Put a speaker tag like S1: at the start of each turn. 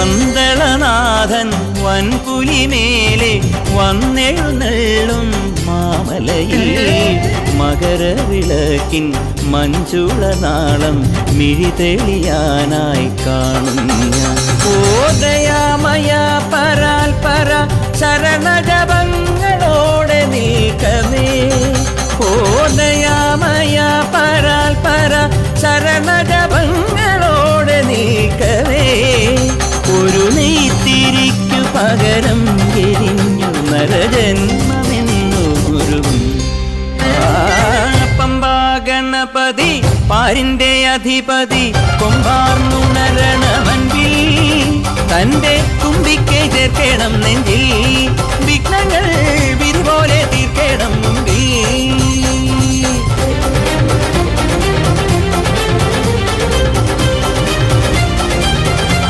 S1: പന്തളനാഥൻ വൻപുലിമേലെ വന്നെഴുന്നള്ളും മാമലയിൽ മകരവിളക്കിൻ മഞ്ചുളനാളം മിഴിതെളിയാനായി കാണും ഞാൻ. ഓദയാമയ പരാൽ പര ശരണജപങ്ങളോടെ നിൽക്കമേ. ഓദയാമയ പരാൽ പര ശരണജപങ്ങളോടെ നിൽക്കമേ. ഒരു നെയ്ത്തിരിക്കു പകരം എരിഞ്ഞു നരജന്മമെന്നുരുവും. പമ്പാ ഗണപതി പാരിന്റെ അധിപതി കൊമ്പാർന്നുണരണമൻപിൽ തന്റെ തുമ്പിക്കൈ ചേർക്കണം നെഞ്ചിൽ. വിഘ്നങ്ങൾ വിരിപോലെ